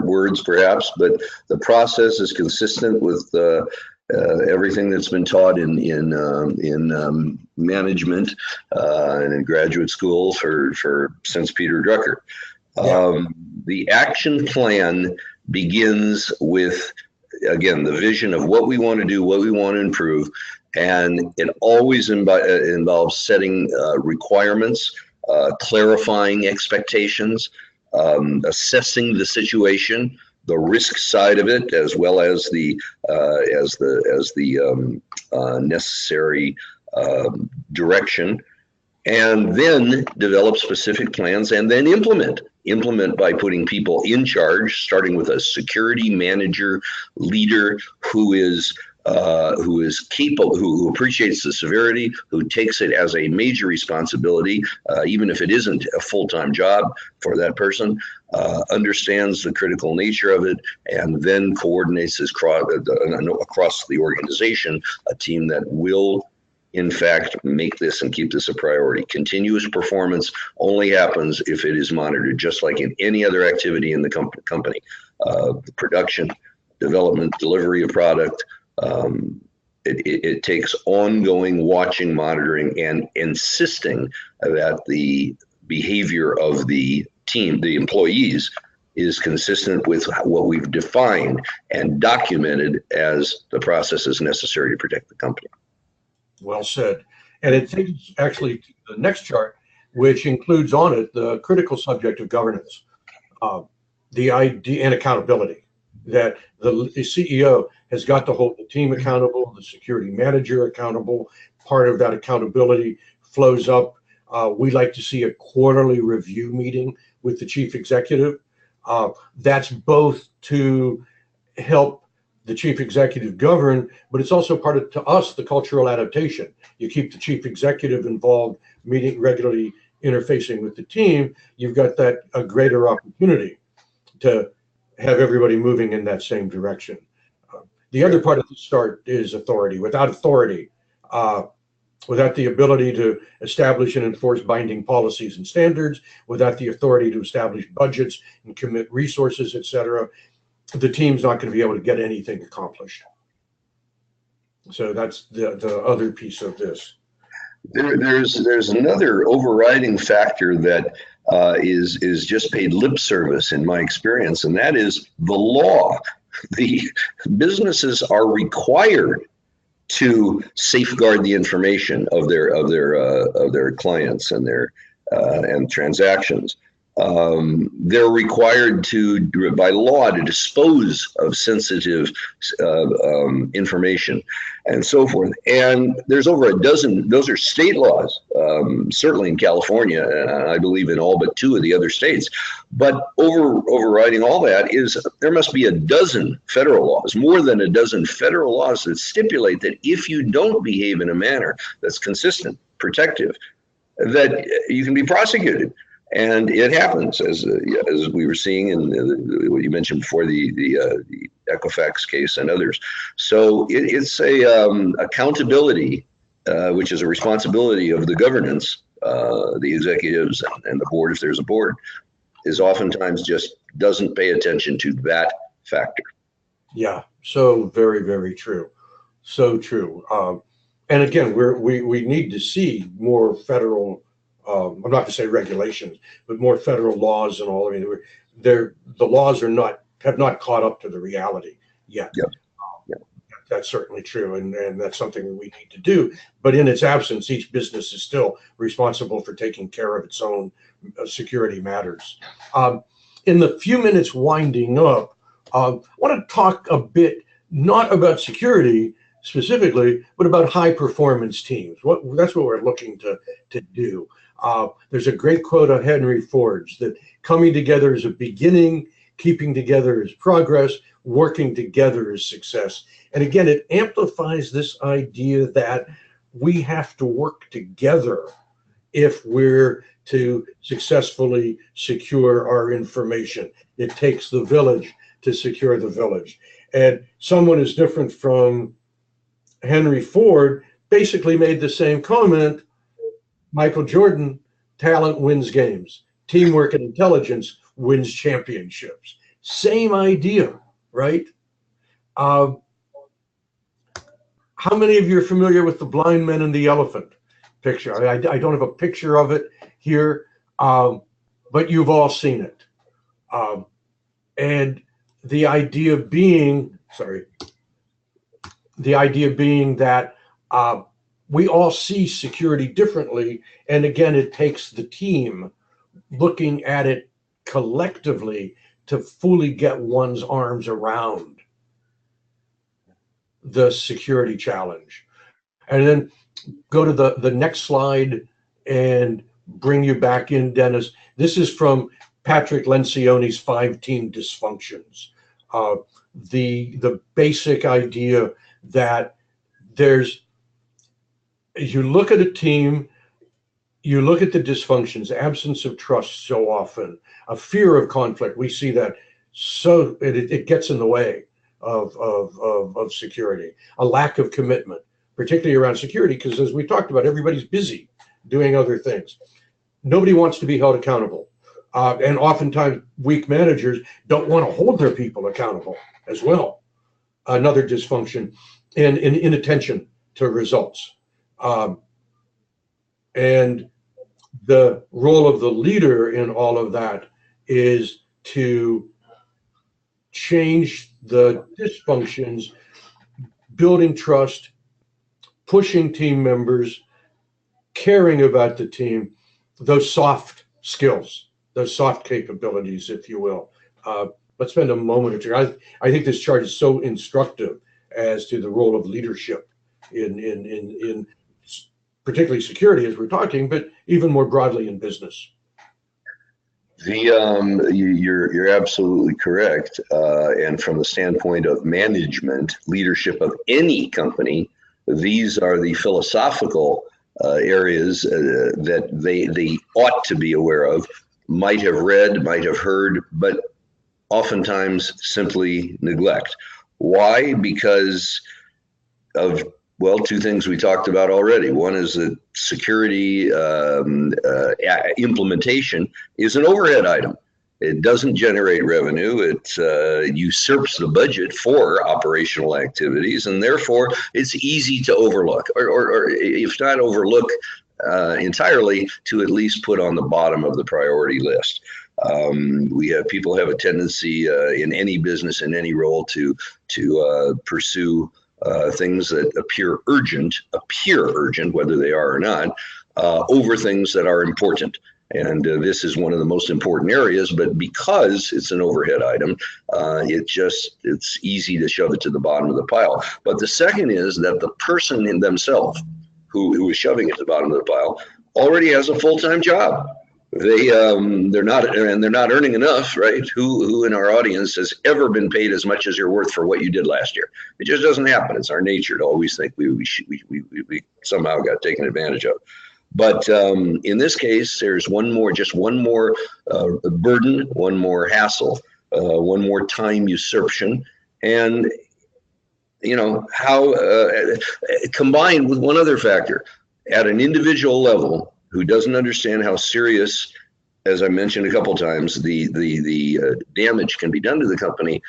words, perhaps, but the process is consistent with everything that's been taught in management and in graduate school since Peter Drucker. The action plan begins with, again, the vision of what we want to do, what we want to improve, and it always involves setting requirements, clarifying expectations, assessing the situation, the risk side of it, as well as the necessary direction, and then develop specific plans and then implement by putting people in charge, starting with a security manager, leader who is capable, who appreciates the severity, who takes it as a major responsibility, even if it isn't a full-time job for that person, understands the critical nature of it, and then coordinates this across the organization, a team that will, in fact, make this and keep this a priority. Continuous performance only happens if it is monitored, just like in any other activity in the company. The production, development, delivery of product. It takes ongoing watching, monitoring, and insisting that the behavior of the team, the employees, is consistent with what we've defined and documented as the processes necessary to protect the company. Well said. And it takes us actually to the next chart, which includes on it the critical subject of governance, the idea and accountability, that the CEO has got to hold the team accountable, the security manager accountable. Part of that accountability flows up. We like to see a quarterly review meeting with the chief executive. That's both to help the chief executive govern, but it's also part of, to us, the cultural adaptation. You keep the chief executive involved, meeting regularly, interfacing with the team, you've got that a greater opportunity to have everybody moving in that same direction. The other part of the start is authority. Without authority, without the ability to establish and enforce binding policies and standards, without the authority to establish budgets and commit resources, etc., the team's not going to be able to get anything accomplished. So that's the other piece of this. There's another overriding factor that is just paid lip service in my experience, and that is the law. The businesses are required to safeguard the information of their clients and their and transactions. They're required to, by law, to dispose of sensitive information and so forth. And there's over a dozen, those are state laws, certainly in California, and I believe in all but 2 of the other states. But overriding all that is there must be a dozen federal laws, more than a dozen federal laws that stipulate that if you don't behave in a manner that's consistent, protective, that you can be prosecuted. And it happens, as we were seeing in what you mentioned before, the Equifax case and others. So it's a accountability, which is a responsibility of the governance, the executives and the board, if there's a board, is oftentimes just doesn't pay attention to that factor. Yeah, so very, very true. So true. And again, we need to see more federal, I'm not going to say regulations, but more federal laws and all. I mean, the laws have not caught up to the reality yet. Yep. That's certainly true, and that's something that we need to do. But in its absence, each business is still responsible for taking care of its own security matters. In the few minutes winding up, I want to talk a bit, not about security specifically, but about high performance teams. That's what we're looking to do. There's a great quote on Henry Ford's that coming together is a beginning, keeping together is progress, working together is success. And again, it amplifies this idea that we have to work together if we're to successfully secure our information. It takes the village to secure the village. And someone as different from Henry Ford basically made the same comment. Michael Jordan, talent wins games. Teamwork and intelligence wins championships. Same idea, right? How many of you are familiar with the blind men and the elephant picture? I don't have a picture of it here, but you've all seen it. And the idea being, that we all see security differently. And again, it takes the team looking at it collectively to fully get one's arms around the security challenge. And then go to the next slide and bring you back in, Dennis. This is from Patrick Lencioni's 5 team dysfunctions. The basic idea that you look at a team, you look at the dysfunctions, absence of trust so often, a fear of conflict. We see that so it gets in the way of security, a lack of commitment, particularly around security, because as we talked about, everybody's busy doing other things. Nobody wants to be held accountable. And oftentimes weak managers don't want to hold their people accountable as well. another dysfunction, and inattention to results. And the role of the leader in all of that is to change the dysfunctions, building trust, pushing team members, caring about the team, those soft skills, those soft capabilities, if you will. Let's spend a moment or two. I think this chart is so instructive as to the role of leadership in particularly security, as we're talking, but even more broadly in business. You're absolutely correct. And from the standpoint of management, leadership of any company, these are the philosophical areas that they ought to be aware of, might have read, might have heard, but oftentimes simply neglect. Why? Because of, well, two things we talked about already. One is that security implementation is an overhead item. It doesn't generate revenue. It usurps the budget for operational activities, and therefore it's easy to overlook, or if not overlook entirely, to at least put on the bottom of the priority list. People have a tendency in any business, in any role, to pursue things that appear urgent, whether they are or not, over things that are important. And this is one of the most important areas, but because it's an overhead item, it's easy to shove it to the bottom of the pile. But the second is that the person in themselves who is shoving it to the bottom of the pile already has a full-time job. They're not earning enough, right? Who in our audience has ever been paid as much as you're worth for what you did last year? It just doesn't happen. It's our nature to always think we somehow got taken advantage of. But in this case, there's just one more burden, one more hassle, one more time usurpation, and how combined with one other factor at an individual level, who doesn't understand how serious, as I mentioned a couple times, the damage can be done to the company,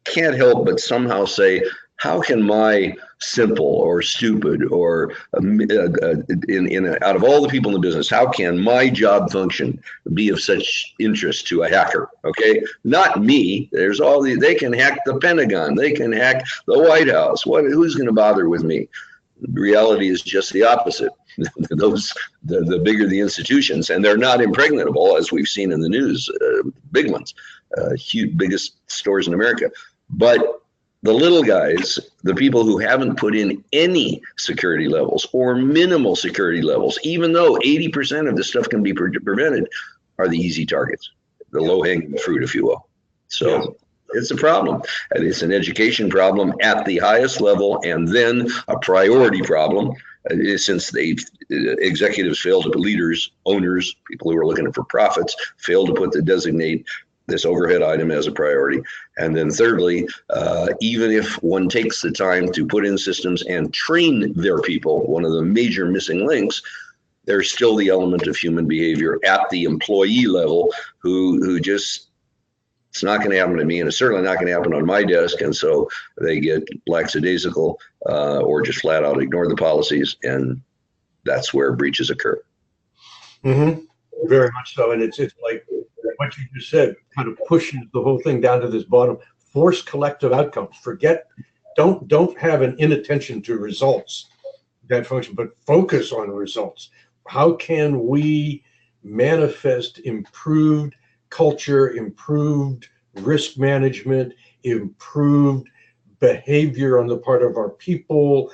can't help but somehow say, how can my simple or stupid or out of all the people in the business, how can my job function be of such interest to a hacker? Okay, not me. They can hack the Pentagon, they can hack the White House. Who's going to bother with me? The reality is just the opposite. The bigger the institutions, and they're not impregnable, as we've seen in the news, big ones, biggest stores in America. But the little guys, the people who haven't put in any security levels or minimal security levels, even though 80% of this stuff can be prevented, are the easy targets, the low-hanging fruit, if you will. So it's a problem. And it's an education problem at the highest level, and then a priority problem, since executives fail to, leaders, owners, people who are looking for profits, fail to designate this overhead item as a priority. And then thirdly, even if one takes the time to put in systems and train their people, one of the major missing links, there's still the element of human behavior at the employee level who just, it's not going to happen to me, and it's certainly not going to happen on my desk. And so they get lackadaisical or just flat out ignore the policies, and that's where breaches occur. Mm-hmm. Very much so. And it's like what you just said, kind of pushes the whole thing down to this bottom. Force collective outcomes. Don't have an inattention to results, that function, but focus on results. How can we manifest improved culture, improved risk management, improved behavior on the part of our people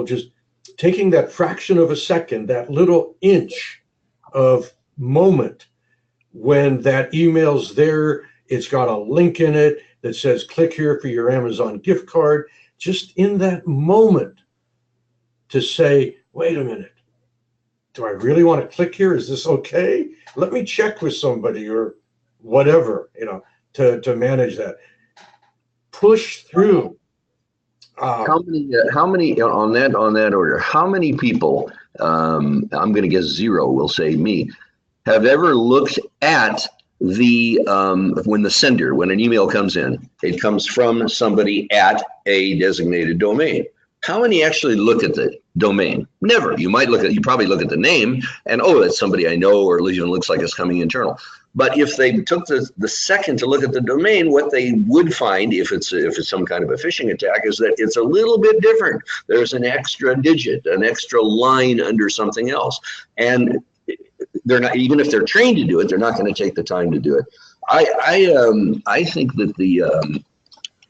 just taking that fraction of a second, that little inch of moment when that email's there, it's got a link in it that says click here for your Amazon gift card, just in that moment to say, wait a minute, do I really want to click here? Is this okay? Let me check with somebody or whatever, to manage that. Push through. How many on that order? How many people? I'm going to guess zero. We'll say me. Have ever looked at when the sender, when an email comes in, it comes from somebody at a designated domain. How many actually look at the domain? Never. You probably look at the name and, oh, that's somebody I know, or at least it looks like it's coming internal. But if they took the second to look at the domain, what they would find, if it's some kind of a phishing attack, is that it's a little bit different. There's an extra digit, an extra line under something else. And they're not, even if they're trained to do it, they're not going to take the time to do it. I think that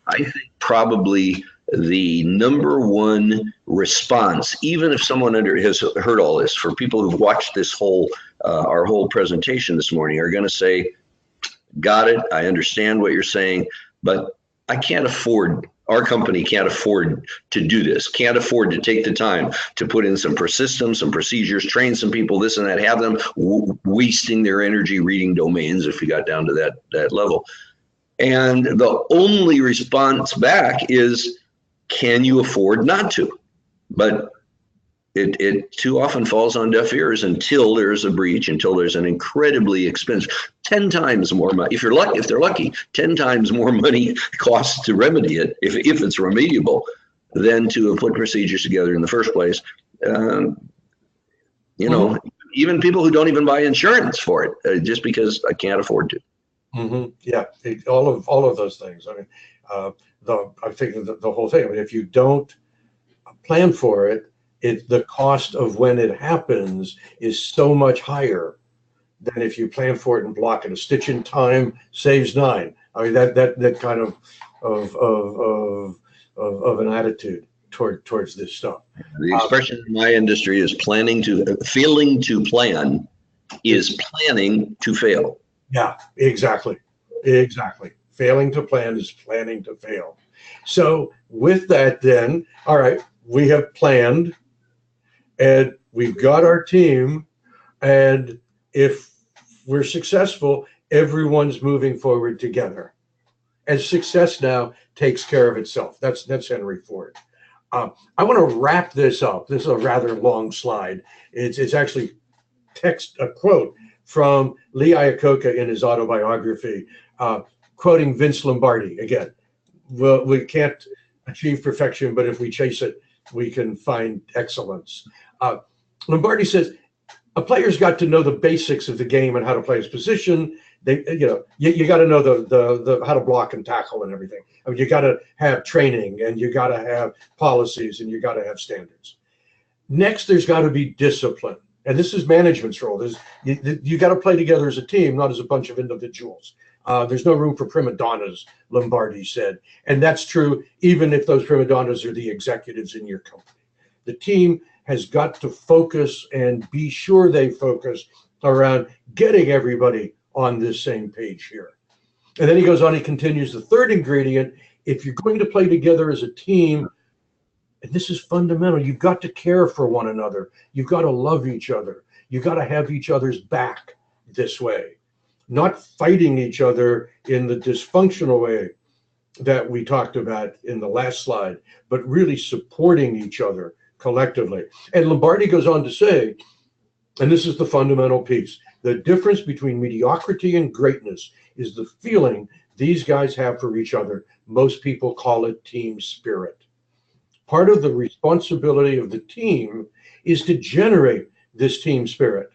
I think probably the number one response, even if someone has heard all this, for people who've watched this whole our whole presentation this morning, are going to say, got it, I understand what you're saying, but I can't afford, our company can't afford to do this, can't afford to take the time to put in some systems, some procedures, train some people, this and that, have them wasting their energy reading domains if you got down to that level. And the only response back is, can you afford not to? But it too often falls on deaf ears until there's a breach, until there's an incredibly expensive, 10 times more money. If they're lucky, 10 times more money costs to remedy it, if it's remediable, than to have put procedures together in the first place. You know, even people who don't even buy insurance for it, just because I can't afford to. Yeah, all of those things. I mean, I think the whole thing. I mean, if you don't plan for it, the cost of when it happens is so much higher than if you plan for it and block it. A stitch in time saves 9. I mean, that kind of an attitude towards this stuff. The expression in my industry is failing to plan is planning to fail. Yeah, exactly. Failing to plan is planning to fail. So with that, then, all right, we have planned and we've got our team, and if we're successful, everyone's moving forward together. And success now takes care of itself. That's Henry Ford. I want to wrap this up. This is a rather long slide. It's actually a quote from Lee Iacocca in his autobiography, quoting Vince Lombardi again. Well, we can't achieve perfection, but if we chase it, we can find excellence. Lombardi says, a player's got to know the basics of the game and how to play his position. You got to know the how to block and tackle and everything. I mean, you got to have training, and you got to have policies, and you got to have standards. Next, there's got to be discipline. And this is management's role. You got to play together as a team, not as a bunch of individuals. There's no room for prima donnas, Lombardi said. And that's true even if those prima donnas are the executives in your company. The team has got to focus and be sure they focus around getting everybody on this same page here. And then he goes on, he continues, the third ingredient, if you're going to play together as a team, and this is fundamental, you've got to care for one another. You've got to love each other. You've got to have each other's back this way, not fighting each other in the dysfunctional way that we talked about in the last slide, but really supporting each other collectively. And Lombardi goes on to say, and this is the fundamental piece, the difference between mediocrity and greatness is the feeling these guys have for each other. Most people call it team spirit. Part of the responsibility of the team is to generate this team spirit.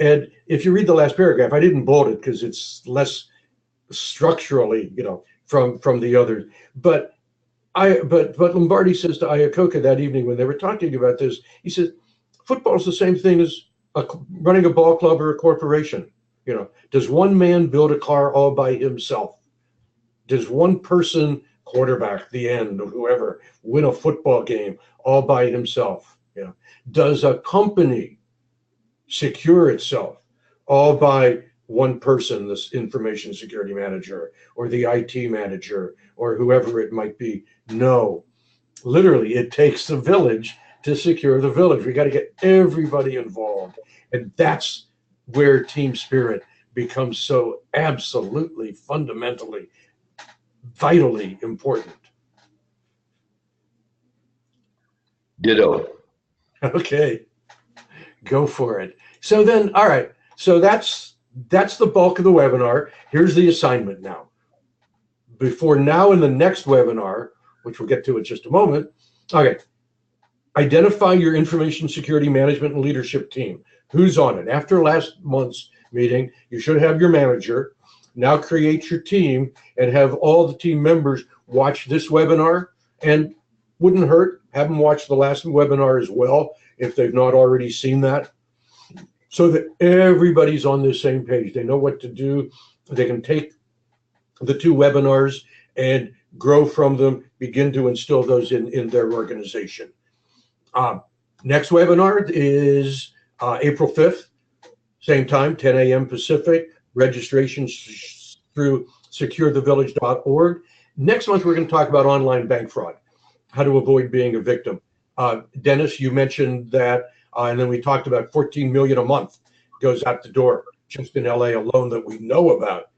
And if you read the last paragraph, I didn't bold it because it's less structurally, from the others. But Lombardi says to Iacocca that evening when they were talking about this, he says, football is the same thing as running a ball club or a corporation. Does one man build a car all by himself? Does one person, quarterback, the end, or whoever, win a football game all by himself? Does a company secure itself all by one person, this information security manager or the IT manager or whoever it might be? No, literally, it takes the village to secure the village. We got to get everybody involved. And that's where team spirit becomes so absolutely, fundamentally, vitally important. Ditto. Okay, go for it. So then, all right. So that's That's the bulk of the webinar. Here's the assignment now. Before now and the next webinar, which we'll get to in just a moment. Okay. Identify your information security management and leadership team. Who's on it? After last month's meeting, you should have your manager. Now create your team and have all the team members watch this webinar, and wouldn't hurt, have them watch the last webinar as well if they've not already seen that, so that everybody's on the same page. They know what to do. They can take the two webinars and grow from them, begin to instill those in their organization. Next webinar is April 5th, same time, 10 a.m. Pacific. Registration through SecureTheVillage.org. Next month, we're going to talk about online bank fraud, how to avoid being a victim. Dennis, you mentioned that, and then we talked about 14 million a month goes out the door just in LA alone that we know about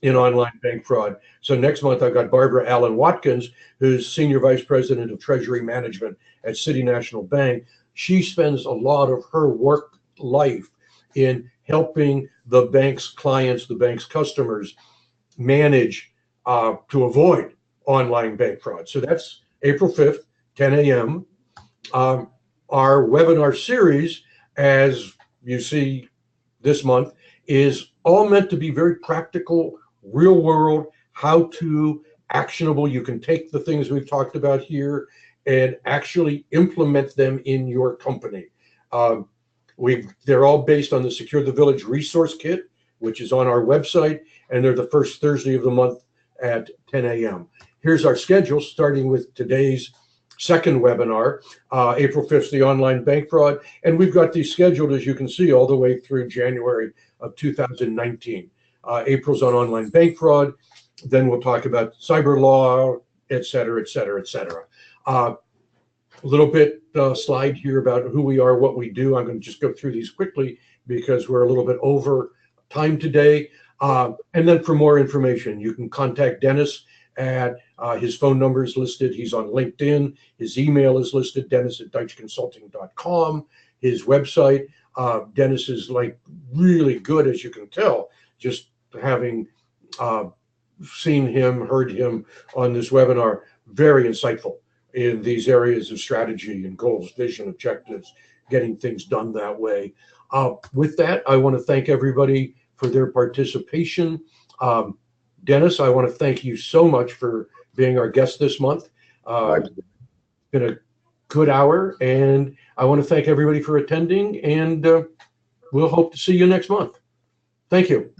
in online bank fraud. So next month, I've got Barbara Allen Watkins, who's Senior Vice President of Treasury Management at City National Bank. She spends a lot of her work life in helping the bank's clients, the bank's customers, manage to avoid online bank fraud. So that's April 5th, 10 a.m. Our webinar series, as you see this month, is all meant to be very practical, real world, how to, actionable. You can take the things we've talked about here and actually implement them in your company. They're all based on the Secure the Village resource kit, which is on our website, and they're the first Thursday of the month at 10 a.m. Here's our schedule, starting with today's second webinar, April 5th, the online bank fraud. And we've got these scheduled, as you can see, all the way through January of 2019. April's on online bank fraud. Then we'll talk about cyber law, et cetera, et cetera, et cetera. A little bit slide here about who we are, what we do. I'm going to just go through these quickly because we're a little bit over time today. And then for more information, you can contact Dennis at his phone number is listed. He's on LinkedIn. His email is listed, dennis@duitchconsulting.com. His website, Dennis is like really good, as you can tell, just having seen him, heard him on this webinar, very insightful in these areas of strategy and goals, vision, objectives, getting things done that way. With that, I want to thank everybody for their participation. Dennis, I want to thank you so much for being our guest this month. It's been a good hour, and I want to thank everybody for attending, and we'll hope to see you next month. Thank you.